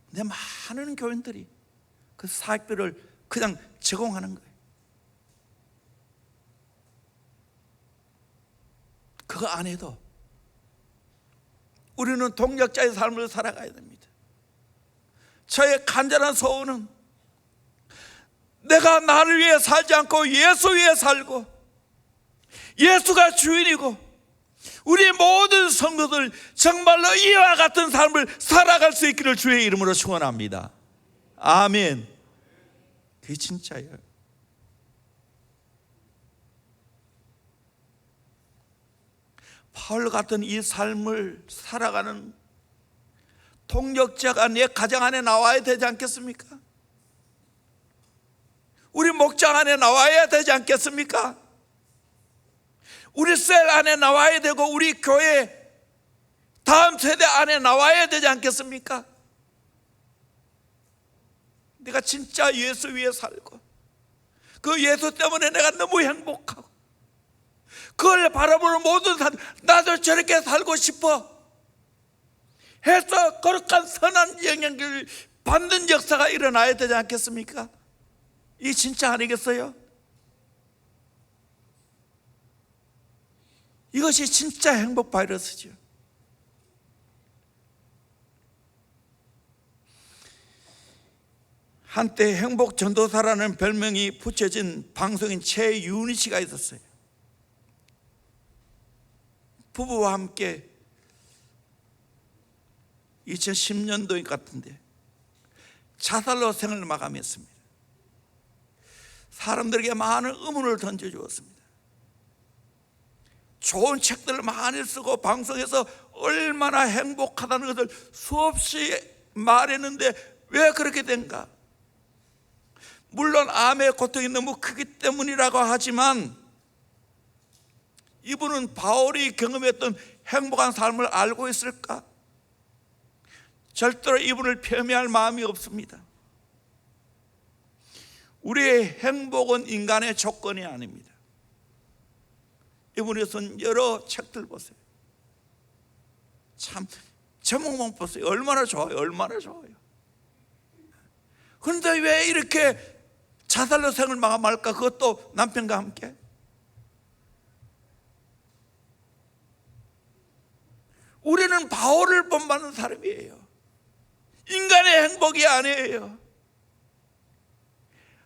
근데 많은 교인들이 그 사역비를 그냥 제공하는 거예요. 그거 안 해도 우리는 동력자의 삶을 살아가야 됩니다. 저의 간절한 소원은 내가 나를 위해 살지 않고 예수 위해 살고, 예수가 주인이고 우리 모든 성도들 정말로 이와 같은 삶을 살아갈 수 있기를 주의 이름으로 축원합니다. 아멘. 그게 진짜예요. 바울 같은 이 삶을 살아가는 동력자가 내 가정 안에 나와야 되지 않겠습니까? 우리 목장 안에 나와야 되지 않겠습니까? 우리 셀 안에 나와야 되고 우리 교회 다음 세대 안에 나와야 되지 않겠습니까? 내가 진짜 예수 위해 살고 그 예수 때문에 내가 너무 행복하고 그걸 바라보는 모든 사람 나도 저렇게 살고 싶어 해서 거룩한 선한 영향을 받는 역사가 일어나야 되지 않겠습니까? 이 진짜 아니겠어요? 이것이 진짜 행복 바이러스죠. 한때 행복 전도사라는 별명이 붙여진 방송인 최윤희 씨가 있었어요. 부부와 함께 2010년도 같은데 자살로 생을 마감했습니다. 사람들에게 많은 의문을 던져주었습니다. 좋은 책들을 많이 쓰고 방송에서 얼마나 행복하다는 것을 수없이 말했는데 왜 그렇게 된가? 물론 암의 고통이 너무 크기 때문이라고 하지만 이분은 바울이 경험했던 행복한 삶을 알고 있을까? 절대로 이분을 폄훼할 마음이 없습니다. 우리의 행복은 인간의 조건이 아닙니다. 이분이 쓴 여러 책들 보세요. 참 제목만 보세요. 얼마나 좋아요. 얼마나 좋아요. 그런데 왜 이렇게 자살로 생을 마감할까? 그것도 남편과 함께. 우리는 바울을 본받는 사람이에요. 인간의 행복이 아니에요.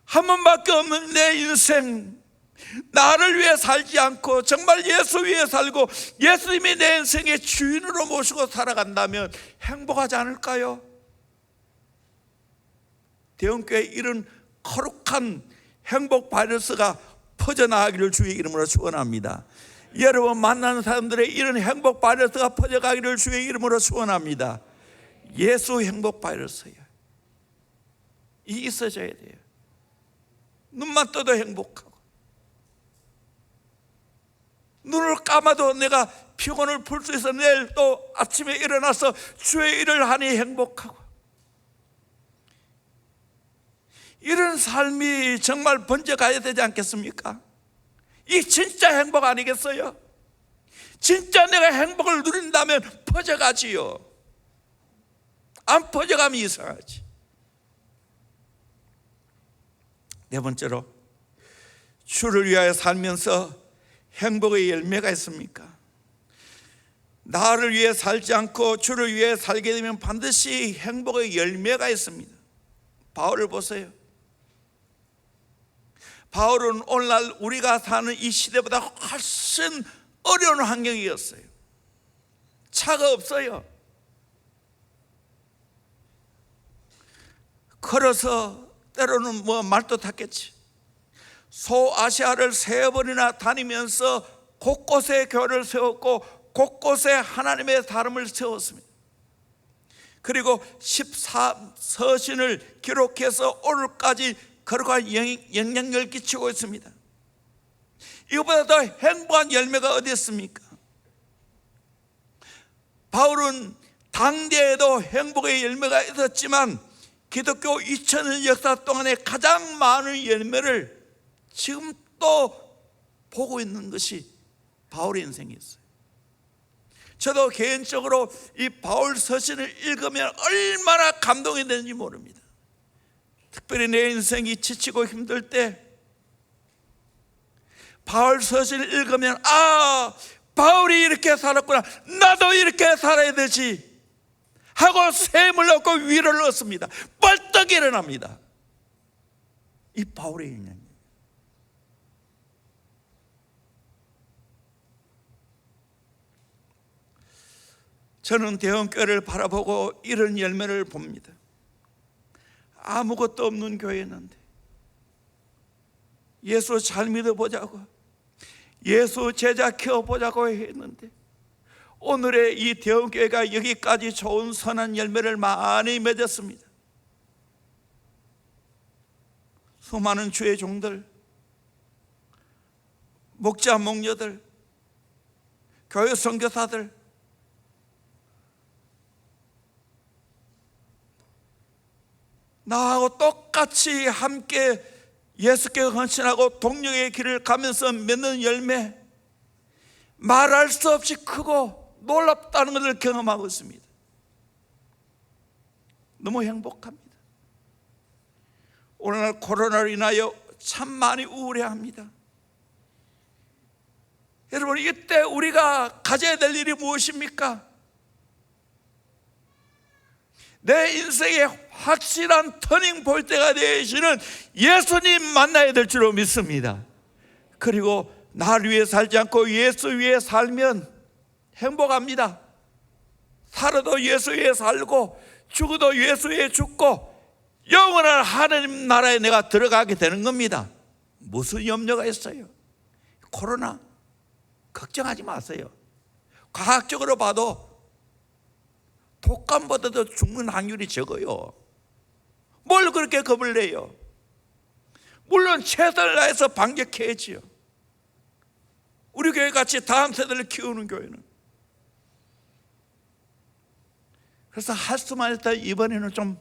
한 번밖에 없는 내 인생, 나를 위해 살지 않고 정말 예수 위해 살고 예수님이 내 인생의 주인으로 모시고 살아간다면 행복하지 않을까요? 대형교회에 이런 거룩한 행복 바이러스가 퍼져나가기를 주의 이름으로 축원합니다. 여러분 만나는 사람들의 이런 행복 바이러스가 퍼져가기를 주의 이름으로 축원합니다. 예수 행복 바이러스예요. 이 있어져야 돼요. 눈만 떠도 행복하고 눈을 감아도 내가 피곤을 풀 수 있어 내일 또 아침에 일어나서 주의 일을 하니 행복하고 이런 삶이 정말 번져가야 되지 않겠습니까? 이 진짜 행복 아니겠어요? 진짜 내가 행복을 누린다면 퍼져가지요. 안 퍼져가면 이상하지. 네 번째로, 주를 위하여 살면서 행복의 열매가 있습니까? 나를 위해 살지 않고 주를 위해 살게 되면 반드시 행복의 열매가 있습니다. 바울을 보세요. 바울은 오늘날 우리가 사는 이 시대보다 훨씬 어려운 환경이었어요. 차가 없어요. 걸어서 때로는 말도 탔겠지. 소아시아를 3번이나 다니면서 곳곳에 교회를 세웠고 곳곳에 하나님의 사람을 세웠습니다. 그리고 14서신을 기록해서 오늘까지 거룩한 영향력을 끼치고 있습니다. 이것보다 더 행복한 열매가 어디 있습니까? 바울은 당대에도 행복의 열매가 있었지만 기독교 2000년 역사 동안에 가장 많은 열매를 지금 또 보고 있는 것이 바울의 인생이었어요. 저도 개인적으로 이 바울 서신을 읽으면 얼마나 감동이 되는지 모릅니다. 특별히 내 인생이 지치고 힘들 때 바울 서신을 읽으면 바울이 이렇게 살았구나, 나도 이렇게 살아야 되지 하고 샘을 얻고 위로를 얻습니다. 벌떡 일어납니다. 이 바울의 인연. 저는 대형교회를 바라보고 이런 열매를 봅니다. 아무것도 없는 교회였는데 예수 잘 믿어보자고, 예수 제자 키워보자고 했는데 오늘의 이 대형교회가 여기까지 좋은 선한 열매를 많이 맺었습니다. 수많은 주의 종들, 목자 목녀들, 교회 선교사들, 나하고 똑같이 함께 예수께 헌신하고 동력의 길을 가면서 맺는 열매, 말할 수 없이 크고 놀랍다는 것을 경험하고 있습니다. 너무 행복합니다. 오늘날 코로나로 인하여 참 많이 우울해합니다. 여러분, 이때 우리가 가져야 될 일이 무엇입니까? 내 인생의 확실한 터닝 포인트가 되시는 예수님 만나야 될 줄로 믿습니다. 그리고 나를 위해 살지 않고 예수 위해 살면 행복합니다. 살아도 예수 위해 살고 죽어도 예수 위해 죽고 영원한 하나님 나라에 내가 들어가게 되는 겁니다. 무슨 염려가 있어요? 코로나 걱정하지 마세요. 과학적으로 봐도 독감보다도 죽는 확률이 적어요. 뭘 그렇게 겁을 내요? 물론 최선을 다해서 반격해야지요. 우리 교회같이 다음 세대를 키우는 교회는. 그래서 할 수만 있다 이번에는 좀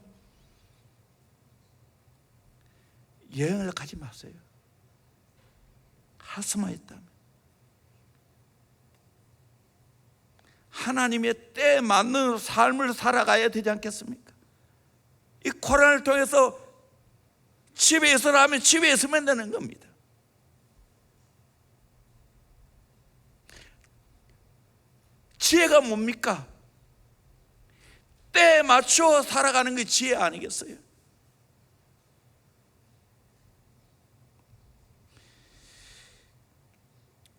여행을 가지 마세요. 할 수만 있다면 하나님의 때에 맞는 삶을 살아가야 되지 않겠습니까? 이 코로나를 통해서 집에 있으라면 집에 있으면 되는 겁니다. 지혜가 뭡니까? 때에 맞춰 살아가는 게 지혜 아니겠어요?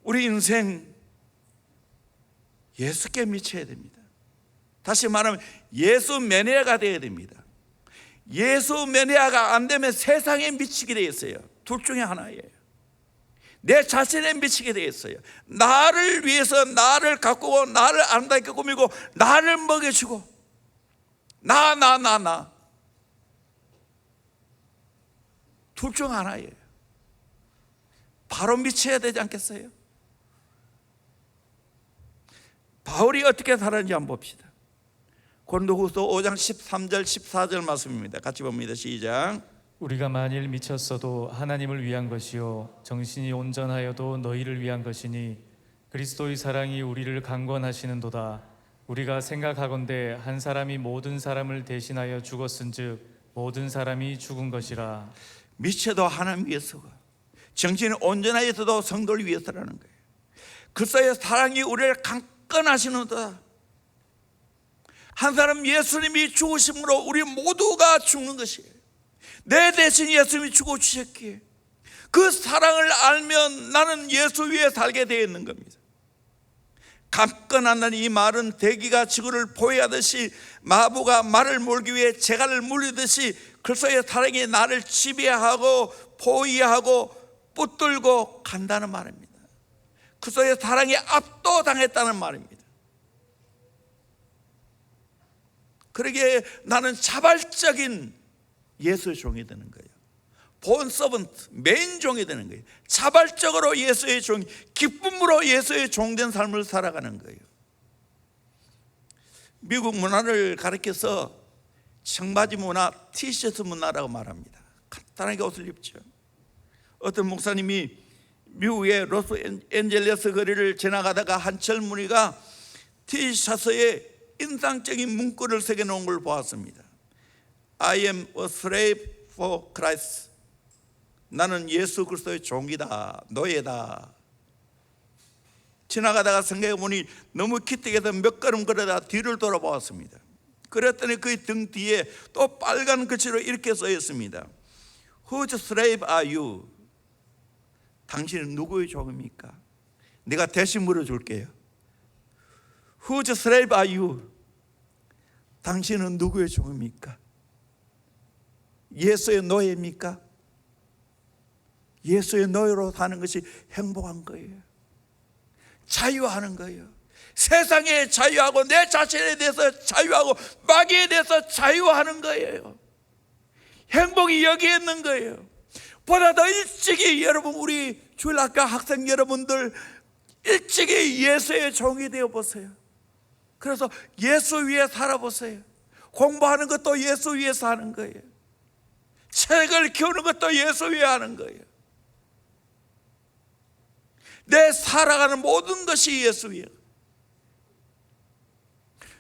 우리 인생 예수께 미쳐야 됩니다. 다시 말하면 예수 매니아가 되어야 됩니다. 예수 매니아가 안 되면 세상에 미치게 되어 있어요. 둘 중에 하나예요. 내 자신에 미치게 되어 있어요. 나를 위해서 나를 가꾸고 나를 아름답게 꾸미고 나를 먹여주고 나 둘 중 하나예요. 바로 미쳐야 되지 않겠어요? 바울이 어떻게 살았는지 한번 봅시다. 고린도후서 5장 13절 14절 말씀입니다. 같이 봅니다. 시작. 우리가 만일 미쳤어도 하나님을 위한 것이요 정신이 온전하여도 너희를 위한 것이니 그리스도의 사랑이 우리를 강권하시는도다. 우리가 생각하건대 한 사람이 모든 사람을 대신하여 죽었은즉 모든 사람이 죽은 것이라. 미쳐도 하나님 위해서가, 정신이 온전하여서도 성도를 위해서라는 거예요. 그리스도의 사랑이 우리를 강권하시는도다. 한 사람 예수님이 죽으심으로 우리 모두가 죽는 것이에요. 내 대신 예수님이 죽어주셨기에 그 사랑을 알면 나는 예수 위에 살게 되어 있는 겁니다. 강권한다는 이 말은 대기가 지구를 포위하듯이 마부가 말을 몰기 위해 재갈을 물리듯이 그리스도의 사랑이 나를 지배하고 포위하고 붙들고 간다는 말입니다. 그리스도의 사랑에 압도당했다는 말입니다. 그러기에 나는 자발적인 예수의 종이 되는 거예요. 본 서번트, 메인 종이 되는 거예요. 자발적으로 예수의 종, 기쁨으로 예수의 종된 삶을 살아가는 거예요. 미국 문화를 가리켜서 청바지 문화, 티셔츠 문화라고 말합니다. 간단하게 옷을 입죠. 어떤 목사님이 미국의 로스앤젤레스 거리를 지나가다가 한 젊은이가 티셔츠에 인상적인 문구를 새겨놓은 걸 보았습니다. I am a slave for Christ. 나는 예수 그리스도의 종이다, 노예다. 지나가다가 생각해보니 너무 기특해서 몇 걸음 걸어다 뒤를 돌아보았습니다. 그랬더니 그 등 뒤에 또 빨간 글씨로 이렇게 써 있습니다. Whose slave are you? 당신은 누구의 종입니까? 내가 대신 물어줄게요. Whose slave are you? 당신은 누구의 종입니까? 예수의 노예입니까? 예수의 노예로 사는 것이 행복한 거예요. 자유하는 거예요. 세상에 자유하고 내 자신에 대해서 자유하고 마귀에 대해서 자유하는 거예요. 행복이 여기에 있는 거예요. 보다 더 일찍이 여러분, 우리 주일학교 학생 여러분들 일찍이 예수의 종이 되어 보세요. 그래서 예수 위에 살아보세요. 공부하는 것도 예수 위에서 하는 거예요. 책을 키우는 것도 예수 위에 하는 거예요. 내 살아가는 모든 것이 예수 위에.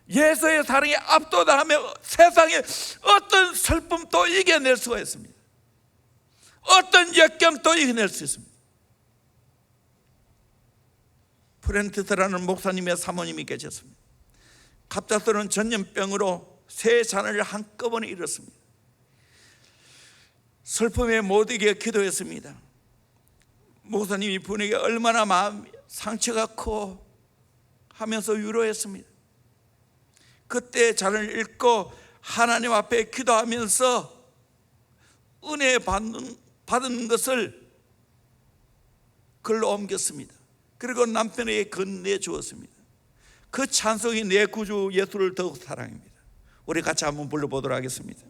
예수의 사랑에 압도당하며 세상의 어떤 슬픔도 이겨낼 수가 있습니다. 어떤 역경도 이겨낼 수 있습니다. 프렌티스라는 목사님의 사모님이 계셨습니다. 갑작스러운 전염병으로 세 자녀를 한꺼번에 잃었습니다. 슬픔에 못 이겨 기도했습니다. 목사님이 분에게 얼마나 마음 상처가 커 하면서 위로했습니다. 그때 자녀를 잃고 하나님 앞에 기도하면서 은혜 받은 것을 글로 옮겼습니다. 그리고 남편에게 건네주었습니다. 그 찬송이 내 구주 예수를 더욱 사랑합니다. 우리 같이 한번 불러보도록 하겠습니다.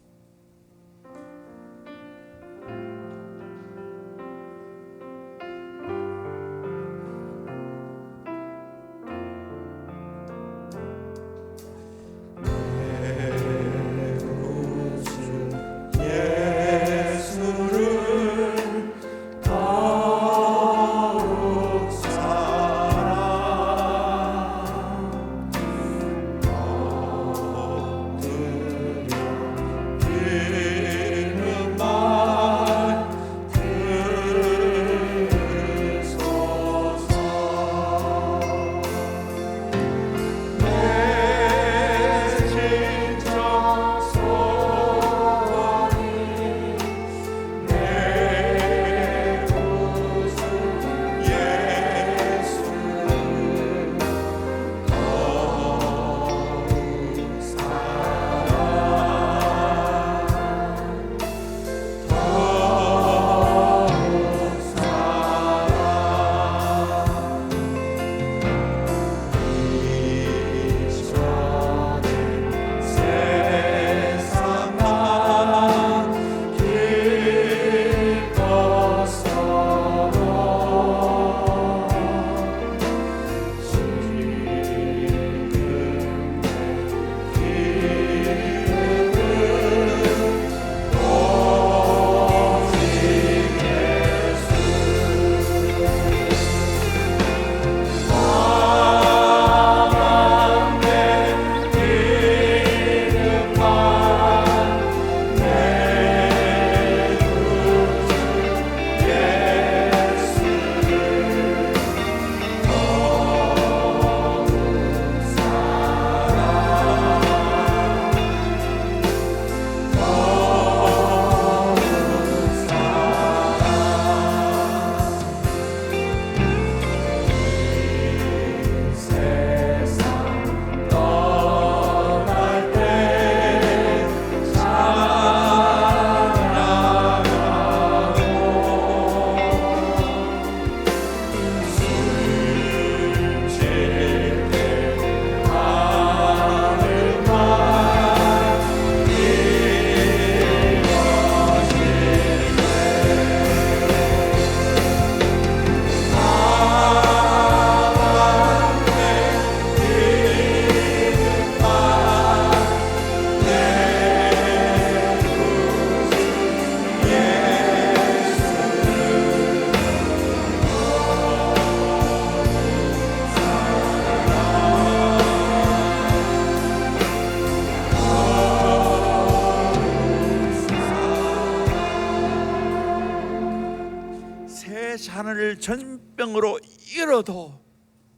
자녀를 전병으로 잃어도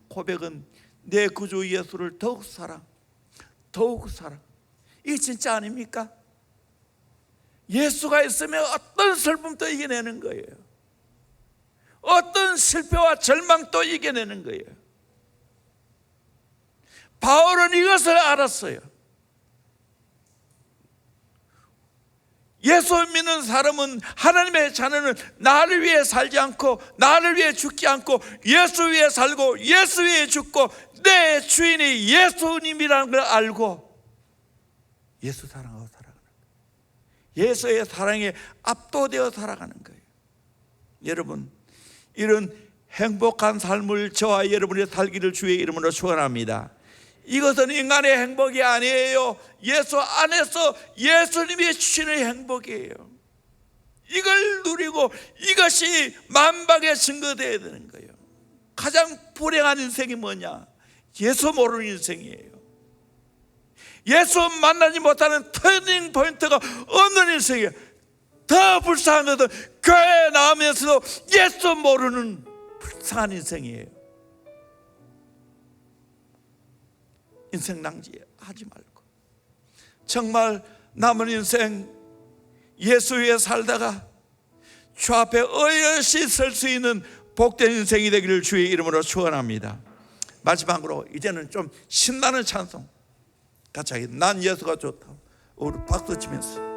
고백은 내 구주 예수를 더욱 사랑, 더욱 사랑. 이게 진짜 아닙니까? 예수가 있으면 어떤 슬픔도 이겨내는 거예요. 어떤 실패와 절망도 이겨내는 거예요. 바울은 이것을 알았어요. 예수 믿는 사람은, 하나님의 자녀는 나를 위해 살지 않고 나를 위해 죽지 않고 예수 위해 살고 예수 위해 죽고 내 주인이 예수님이라는 걸 알고 예수 사랑하고 살아가는 거예요. 예수의 사랑에 압도되어 살아가는 거예요. 여러분, 이런 행복한 삶을 저와 여러분이 살기를 주의 이름으로 축원합니다. 이것은 인간의 행복이 아니에요. 예수 안에서 예수님이 주시는 행복이에요. 이걸 누리고 이것이 만방에 증거되어야 되는 거예요. 가장 불행한 인생이 뭐냐? 예수 모르는 인생이에요. 예수 만나지 못하는 터닝 포인트가 없는 인생이에요. 더 불쌍한 것은 교회에 나오면서도 예수 모르는 불쌍한 인생이에요. 인생 낭비하지 말고 정말 남은 인생 예수 위에 살다가 주 앞에 어여시 설 수 있는 복된 인생이 되기를 주의 이름으로 축원합니다. 마지막으로 이제는 좀 신나는 찬송 같이 하겠습니다. 난 예수가 좋다. 우리 박수 치면서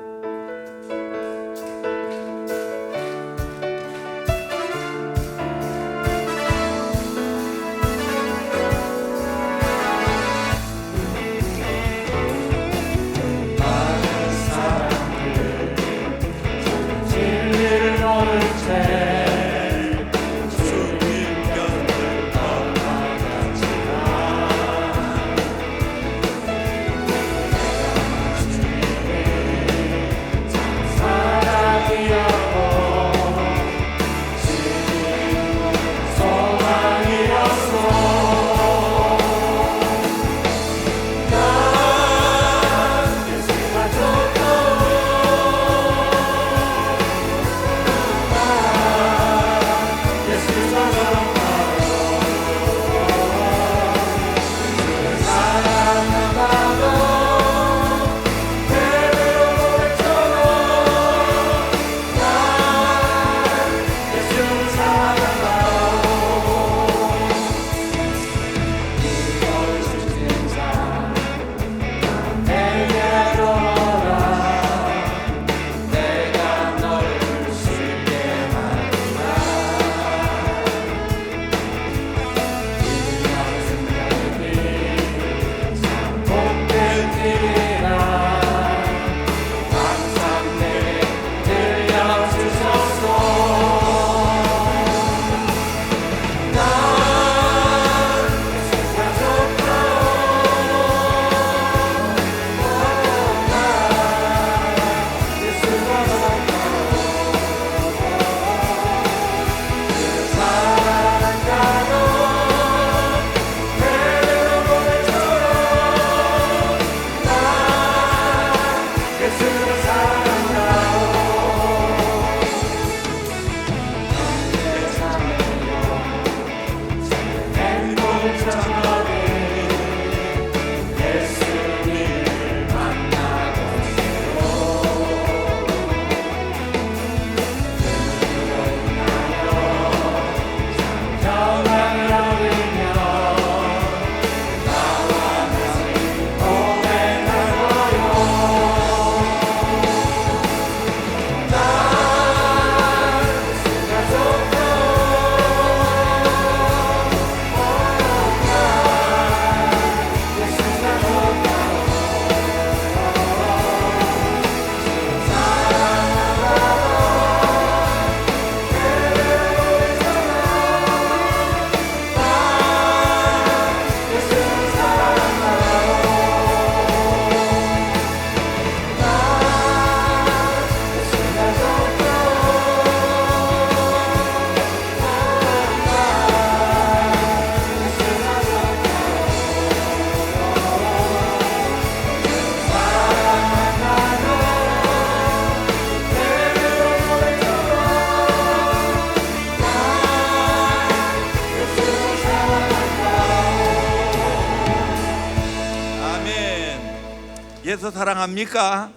예수 사랑합니까?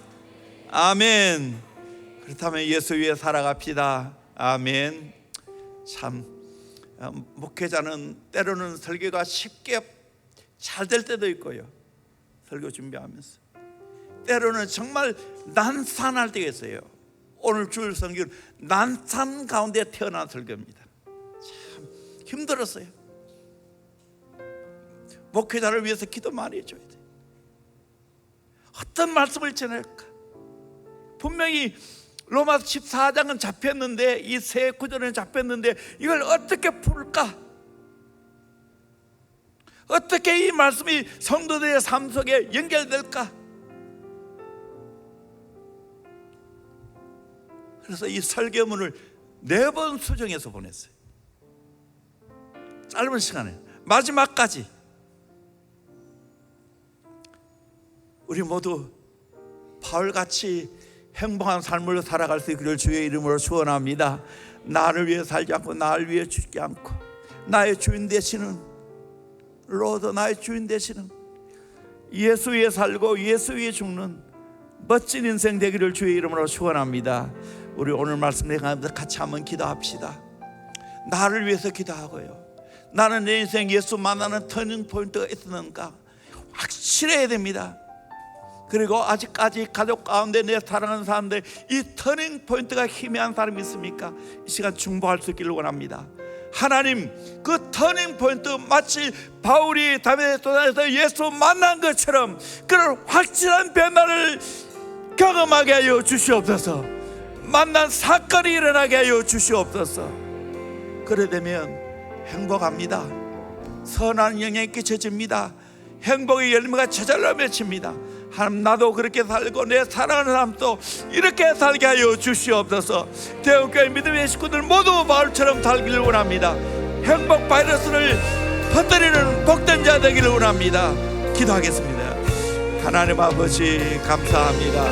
아멘. 그렇다면 예수 위에 살아갑시다. 아멘. 참 목회자는 때로는 설교가 쉽게 잘 될 때도 있고요, 설교 준비하면서 때로는 정말 난산할 때가 있어요. 오늘 주일 설교는 난산 가운데 태어난 설교입니다. 참 힘들었어요. 목회자를 위해서 기도 많이 해줘야 돼. 어떤 말씀을 전할까? 분명히 로마서 14장은 잡혔는데, 이 세 구절은 잡혔는데 이걸 어떻게 풀까? 어떻게 이 말씀이 성도들의 삶 속에 연결될까? 그래서 이 설교문을 4번 수정해서 보냈어요. 짧은 시간에 마지막까지. 우리 모두 바울같이 행복한 삶을 살아갈 수 있기를 주의 이름으로 축원합니다. 나를 위해 살지 않고 나를 위해 죽지 않고 나의 주인 되시는 로드, 나의 주인 되시는 예수 위에 살고 예수 위에 죽는 멋진 인생 되기를 주의 이름으로 축원합니다. 우리 오늘 말씀에 같이 한번 기도합시다. 나를 위해서 기도하고요, 나는 내 인생 예수 만나는 터닝 포인트가 있었는가 확실해야 됩니다. 그리고 아직까지 가족 가운데 내 사랑하는 사람들 이 터닝 포인트가 희미한 사람이 있습니까? 이 시간 중보할 수 있기를 원합니다. 하나님, 그 터닝 포인트 마치 바울이 다메섹에서 예수 만난 것처럼 그런 확실한 변화를 경험하게 하여 주시옵소서. 만난 사건이 일어나게 하여 주시옵소서. 그래 되면 행복합니다. 선한 영향이 끼쳐집니다. 행복의 열매가 저절로 맺힙니다. 하나님, 나도 그렇게 살고 내 사랑하는 사람도 이렇게 살게 하여 주시옵소서. 대형교회 믿음의 식구들 모두 바울처럼 살기를 원합니다. 행복 바이러스를 퍼뜨리는 복된 자 되기를 원합니다. 기도하겠습니다. 하나님 아버지, 감사합니다.